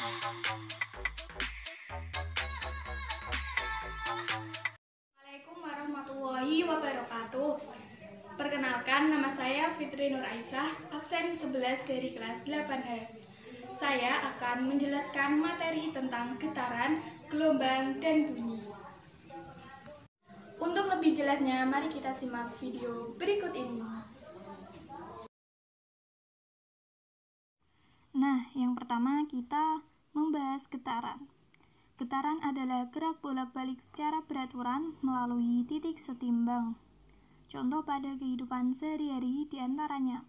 Assalamualaikum warahmatullahi wabarakatuh. Perkenalkan, nama saya Fitri Nur Aisyah, absen 11 dari kelas 8H. Saya akan menjelaskan materi tentang getaran, gelombang, dan bunyi. Untuk lebih jelasnya, mari kita simak video berikut ini. Nah, yang pertama kita membahas getaran. Getaran adalah gerak bolak-balik secara beraturan melalui titik setimbang. Contoh pada kehidupan sehari-hari diantaranya.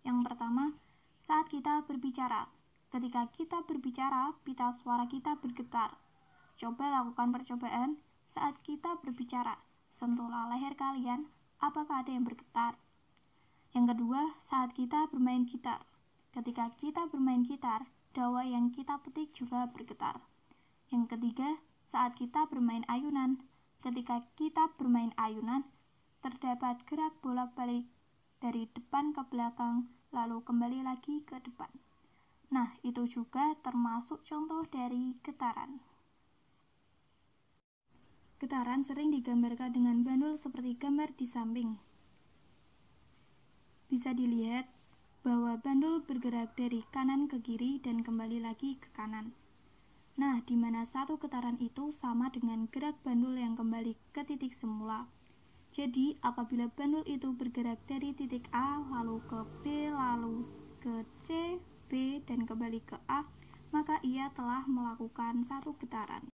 Yang pertama, saat kita berbicara. Ketika kita berbicara, pita suara kita bergetar. Coba lakukan percobaan saat kita berbicara. Sentuhlah leher kalian, apakah ada yang bergetar? Yang kedua, saat kita bermain gitar. Ketika kita bermain gitar, dawa yang kita petik juga bergetar. Yang ketiga, saat kita bermain ayunan. Ketika kita bermain ayunan, terdapat gerak bolak-balik dari depan ke belakang, lalu kembali lagi ke depan. Nah, itu juga termasuk contoh dari getaran. Getaran sering digambarkan dengan bandul seperti gambar di samping. Bisa dilihat bahwa bandul bergerak dari kanan ke kiri dan kembali lagi ke kanan. Nah, di mana satu getaran itu sama dengan gerak bandul yang kembali ke titik semula. Jadi, apabila bandul itu bergerak dari titik A, lalu ke B, lalu ke C, B, dan kembali ke A, maka ia telah melakukan satu getaran.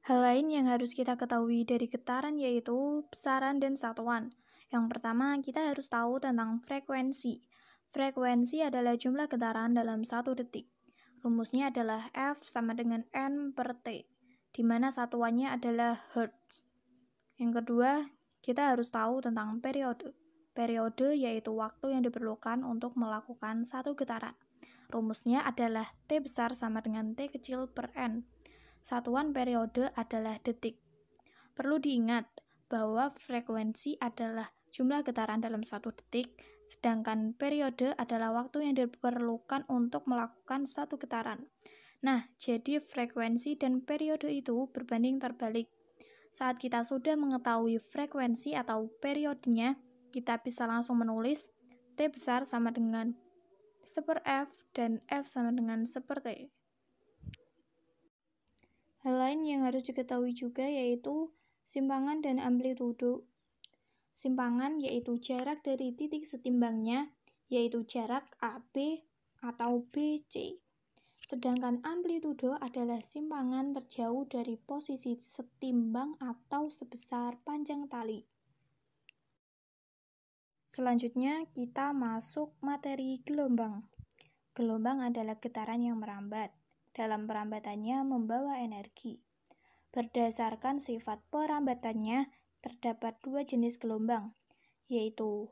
Hal lain yang harus kita ketahui dari getaran yaitu besaran dan satuan. Yang pertama, kita harus tahu tentang frekuensi. Frekuensi adalah jumlah getaran dalam satu detik. Rumusnya adalah F sama dengan N per T, di mana satuannya adalah Hertz. Yang kedua, kita harus tahu tentang periode. Periode yaitu waktu yang diperlukan untuk melakukan satu getaran. Rumusnya adalah T besar sama dengan T kecil per N. Satuan periode adalah detik. Perlu diingat bahwa frekuensi adalah jumlah getaran dalam satu detik, sedangkan periode adalah waktu yang diperlukan untuk melakukan satu getaran. Nah, jadi frekuensi dan periode itu berbanding terbalik. Saat kita sudah mengetahui frekuensi atau periodenya, kita bisa langsung menulis T besar sama dengan 1/F dan F sama dengan 1/T. Hal lain yang harus diketahui juga yaitu simpangan dan amplitudo. Simpangan yaitu jarak dari titik setimbangnya, yaitu jarak AB atau BC. Sedangkan amplitudo adalah simpangan terjauh dari posisi setimbang atau sebesar panjang tali. Selanjutnya kita masuk materi gelombang. Gelombang adalah getaran yang merambat. Dalam perambatannya membawa energi. Berdasarkan sifat perambatannya, terdapat dua jenis gelombang, yaitu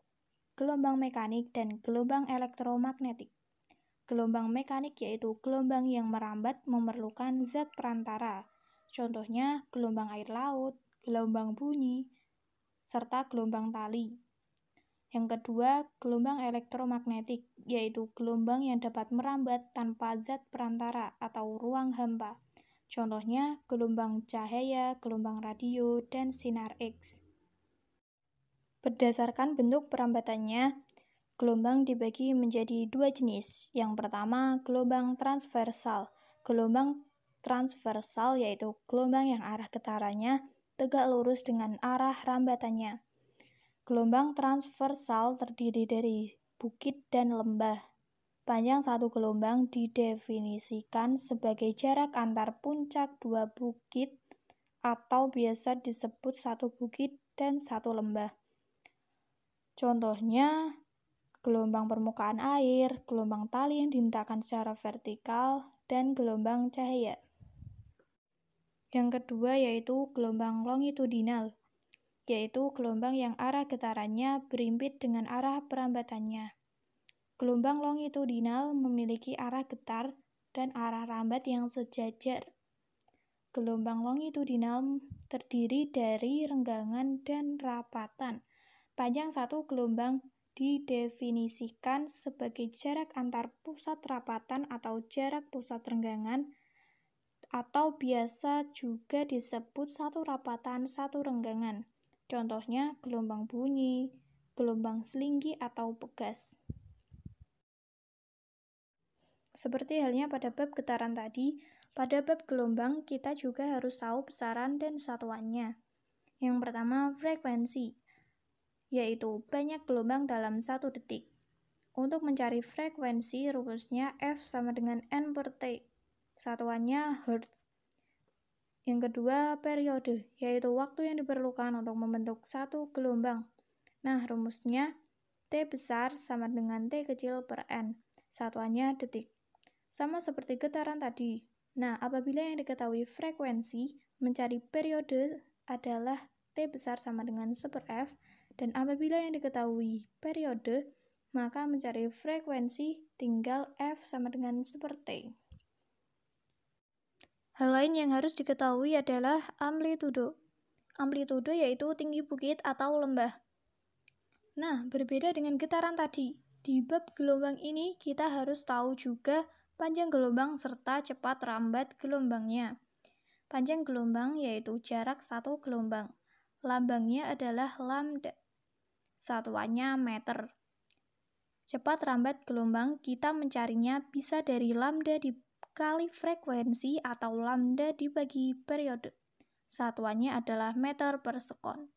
gelombang mekanik dan gelombang elektromagnetik. Gelombang mekanik yaitu gelombang yang merambat memerlukan zat perantara, contohnya gelombang air laut, gelombang bunyi, serta gelombang tali. Yang kedua, gelombang elektromagnetik, yaitu gelombang yang dapat merambat tanpa zat perantara atau ruang hampa. Contohnya gelombang cahaya, gelombang radio, dan sinar X. Berdasarkan bentuk perambatannya, gelombang dibagi menjadi dua jenis. Yang pertama, gelombang transversal. Gelombang transversal yaitu gelombang yang arah getarannya tegak lurus dengan arah rambatannya. Gelombang transversal terdiri dari bukit dan lembah. Panjang satu gelombang didefinisikan sebagai jarak antar puncak dua bukit atau biasa disebut satu bukit dan satu lembah. Contohnya gelombang permukaan air, gelombang tali yang dihentakan secara vertikal, dan gelombang cahaya. Yang kedua yaitu gelombang longitudinal, yaitu gelombang yang arah getarannya berimpit dengan arah perambatannya. Gelombang longitudinal memiliki arah getar dan arah rambat yang sejajar. Gelombang longitudinal terdiri dari renggangan dan rapatan. Panjang satu gelombang didefinisikan sebagai jarak antar pusat rapatan atau jarak pusat renggangan, atau biasa juga disebut satu rapatan, satu renggangan. Contohnya gelombang bunyi, gelombang selinggi, atau pegas. Seperti halnya pada bab getaran tadi, pada bab gelombang kita juga harus tahu besaran dan satuannya. Yang pertama, frekuensi, yaitu banyak gelombang dalam 1 detik. Untuk mencari frekuensi, rumusnya F sama dengan N per T. Satuannya Hertz. Yang kedua, periode, yaitu waktu yang diperlukan untuk membentuk satu gelombang. Nah, rumusnya T besar sama dengan T kecil per N. Satuannya detik. Sama seperti getaran tadi. Nah, apabila yang diketahui frekuensi, mencari periode adalah T besar sama dengan 1 per F, dan apabila yang diketahui periode, maka mencari frekuensi tinggal F sama dengan 1 per T. Hal lain yang harus diketahui adalah amplitudo. Amplitudo yaitu tinggi bukit atau lembah. Nah, berbeda dengan getaran tadi. Di bab gelombang ini kita harus tahu juga panjang gelombang serta cepat rambat gelombangnya. Panjang gelombang yaitu jarak satu gelombang. Lambangnya adalah lambda. Satuannya meter. Cepat rambat gelombang kita mencarinya bisa dari lambda dikali frekuensi atau lambda dibagi periode. Satuannya adalah meter per sekon.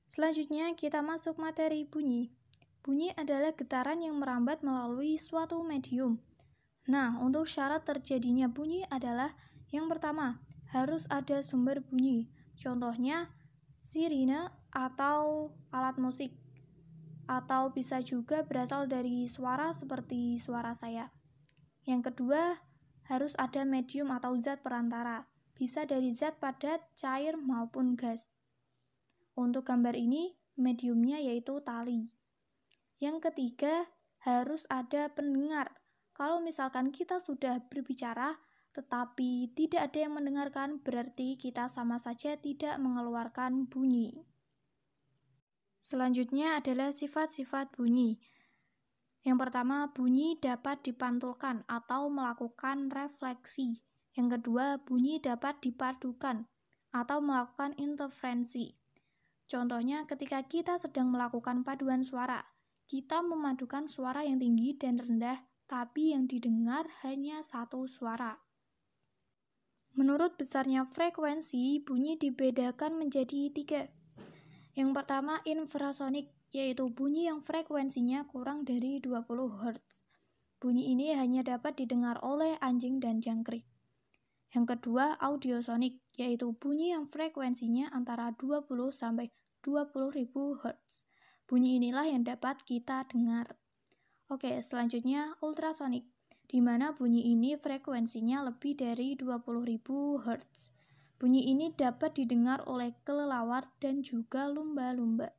Selanjutnya kita masuk materi bunyi. Bunyi adalah getaran yang merambat melalui suatu medium. Nah, untuk syarat terjadinya bunyi adalah yang pertama, harus ada sumber bunyi. Contohnya sirine atau alat musik. Atau bisa juga berasal dari suara seperti suara saya. Yang kedua, harus ada medium atau zat perantara. Bisa dari zat padat, cair, maupun gas. Untuk gambar ini, mediumnya yaitu tali. Yang ketiga, harus ada pendengar. Kalau misalkan kita sudah berbicara, tetapi tidak ada yang mendengarkan, berarti kita sama saja tidak mengeluarkan bunyi. Selanjutnya adalah sifat-sifat bunyi. Yang pertama, bunyi dapat dipantulkan atau melakukan refleksi. Yang kedua, bunyi dapat dipadukan atau melakukan interferensi. Contohnya, ketika kita sedang melakukan paduan suara, kita memadukan suara yang tinggi dan rendah, tapi yang didengar hanya satu suara. Menurut besarnya frekuensi, bunyi dibedakan menjadi 3. Yang pertama, infrasonik, yaitu bunyi yang frekuensinya kurang dari 20 Hz. Bunyi ini hanya dapat didengar oleh anjing dan jangkrik. Yang kedua, audiosonik, yaitu bunyi yang frekuensinya antara 20 sampai 20.000 Hz. Bunyi inilah yang dapat kita dengar. Oke, selanjutnya ultrasonik, di mana bunyi ini frekuensinya lebih dari 20.000 Hz. Bunyi ini dapat didengar oleh kelelawar dan juga lumba-lumba.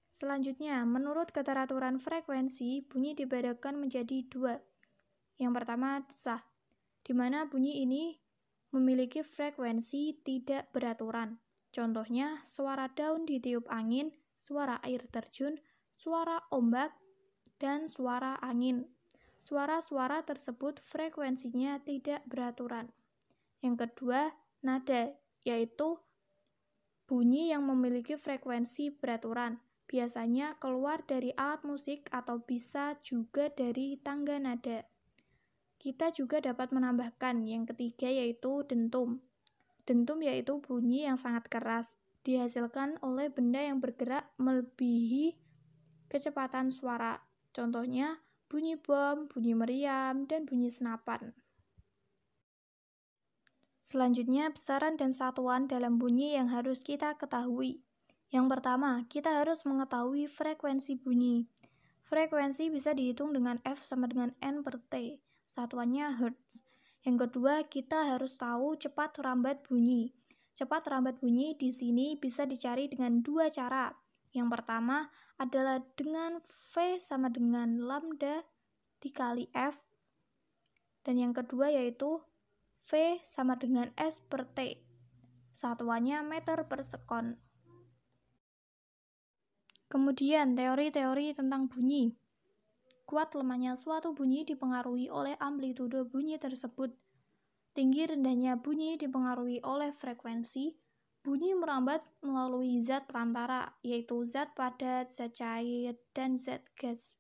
Selanjutnya, menurut keteraturan frekuensi, bunyi dibedakan menjadi 2. Yang pertama, desah, di mana bunyi ini memiliki frekuensi tidak beraturan. Contohnya, suara daun ditiup angin, suara air terjun, suara ombak, dan suara angin. Suara-suara tersebut frekuensinya tidak beraturan. Yang kedua, nada, yaitu bunyi yang memiliki frekuensi beraturan. Biasanya keluar dari alat musik atau bisa juga dari tangga nada. Kita juga dapat menambahkan yang ketiga yaitu dentum. Dentum yaitu bunyi yang sangat keras, dihasilkan oleh benda yang bergerak melebihi kecepatan suara. Contohnya bunyi bom, bunyi meriam, dan bunyi senapan. Selanjutnya, besaran dan satuan dalam bunyi yang harus kita ketahui. Yang pertama, kita harus mengetahui frekuensi bunyi. Frekuensi bisa dihitung dengan F sama dengan N per T. Satuannya Hertz. Yang kedua, kita harus tahu cepat rambat bunyi. Cepat rambat bunyi di sini bisa dicari dengan 2 cara. Yang pertama adalah dengan V sama dengan lambda dikali F. Dan yang kedua yaitu V sama dengan S per T. Satuannya meter per sekon. Kemudian teori-teori tentang bunyi. Kuat lemahnya suatu bunyi dipengaruhi oleh amplitudo bunyi tersebut. Tinggi rendahnya bunyi dipengaruhi oleh frekuensi. Bunyi merambat melalui zat perantara, yaitu zat padat, zat cair, dan zat gas.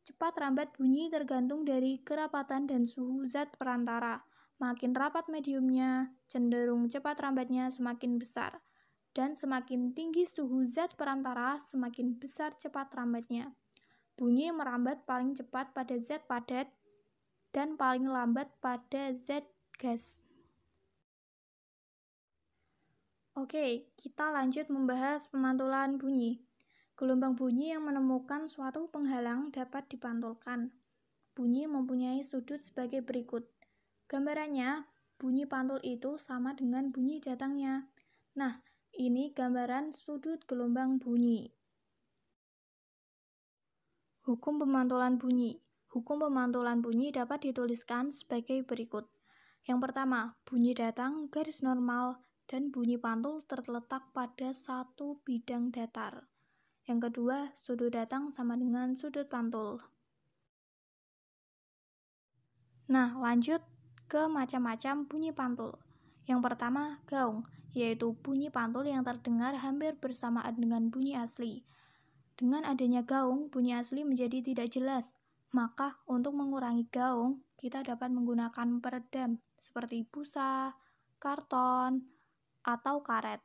Cepat rambat bunyi tergantung dari kerapatan dan suhu zat perantara. Makin rapat mediumnya, cenderung cepat rambatnya semakin besar. Dan semakin tinggi suhu zat perantara, semakin besar cepat rambatnya. Bunyi merambat paling cepat pada zat padat dan paling lambat pada zat gas. Oke, kita lanjut membahas pemantulan bunyi. Gelombang bunyi yang menemukan suatu penghalang dapat dipantulkan. Bunyi mempunyai sudut sebagai berikut. Gambarannya, bunyi pantul itu sama dengan bunyi datangnya. Nah, ini gambaran sudut gelombang bunyi. Hukum pemantulan bunyi. Hukum pemantulan bunyi dapat dituliskan sebagai berikut. Yang pertama, bunyi datang garis normal dan bunyi pantul terletak pada satu bidang datar. Yang kedua, sudut datang sama dengan sudut pantul. Nah, lanjut ke macam-macam bunyi pantul. Yang pertama, gaung, yaitu bunyi pantul yang terdengar hampir bersamaan dengan bunyi asli. Dengan adanya gaung, bunyi asli menjadi tidak jelas. Maka, untuk mengurangi gaung, kita dapat menggunakan peredam seperti busa, karton, atau karet.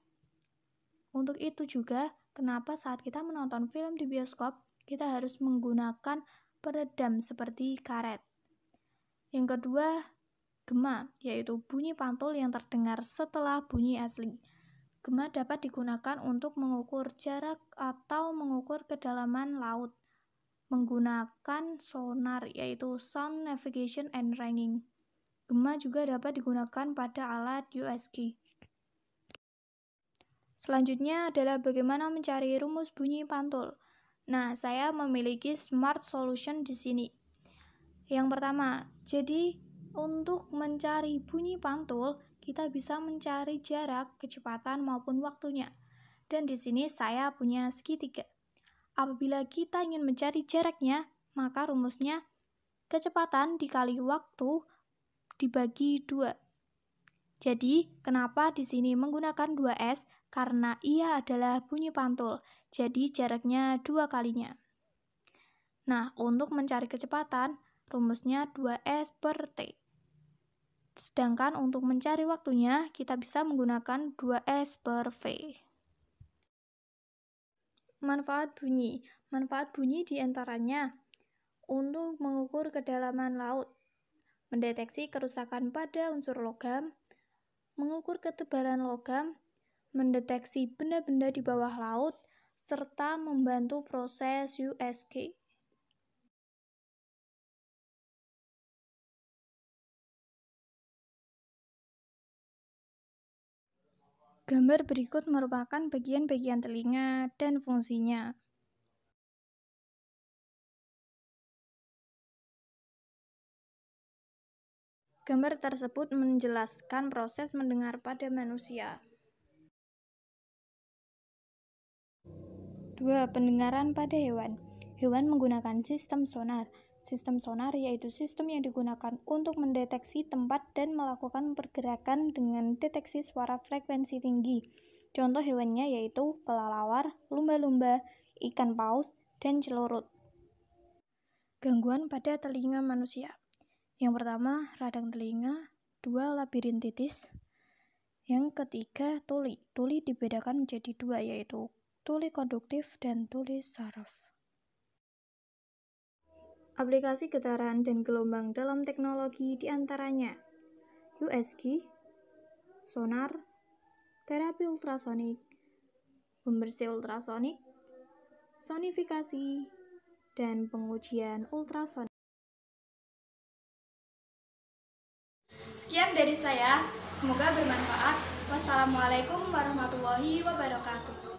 Untuk itu juga, kenapa saat kita menonton film di bioskop, kita harus menggunakan peredam seperti karet. Yang kedua, gema, yaitu bunyi pantul yang terdengar setelah bunyi asli. Gema dapat digunakan untuk mengukur jarak atau mengukur kedalaman laut menggunakan sonar, yaitu Sound Navigation and Ranging. Gema juga dapat digunakan pada alat USG. Selanjutnya adalah bagaimana mencari rumus bunyi pantul. Nah, saya memiliki smart solution di sini. Yang pertama, jadi untuk mencari bunyi pantul, kita bisa mencari jarak, kecepatan maupun waktunya. Dan di sini saya punya segitiga. Apabila kita ingin mencari jaraknya, maka rumusnya kecepatan dikali waktu dibagi 2. Jadi, kenapa di sini menggunakan 2S? Karena ia adalah bunyi pantul, jadi jaraknya 2 kalinya. Nah, untuk mencari kecepatan, rumusnya 2S per T. Sedangkan untuk mencari waktunya, kita bisa menggunakan 2S per V. Manfaat bunyi. Manfaat bunyi diantaranya untuk mengukur kedalaman laut, mendeteksi kerusakan pada unsur logam, mengukur ketebalan logam, mendeteksi benda-benda di bawah laut, serta membantu proses USG. Gambar berikut merupakan bagian-bagian telinga dan fungsinya. Gambar tersebut menjelaskan proses mendengar pada manusia. 2. Pendengaran pada hewan. Hewan menggunakan sistem sonar. Sistem sonar yaitu sistem yang digunakan untuk mendeteksi tempat dan melakukan pergerakan dengan deteksi suara frekuensi tinggi. Contoh hewannya yaitu kelelawar, lumba-lumba, ikan paus, dan celurut. Gangguan pada telinga manusia. Yang pertama, radang telinga. 2. Labirintitis. Yang ketiga, tuli. Tuli dibedakan menjadi 2, yaitu tuli konduktif dan tuli saraf. Aplikasi getaran dan gelombang dalam teknologi diantaranya USG, sonar, terapi ultrasonik, pembersih ultrasonik, sonifikasi, dan pengujian ultrasonik. Sekian dari saya, semoga bermanfaat. Wassalamualaikum warahmatullahi wabarakatuh.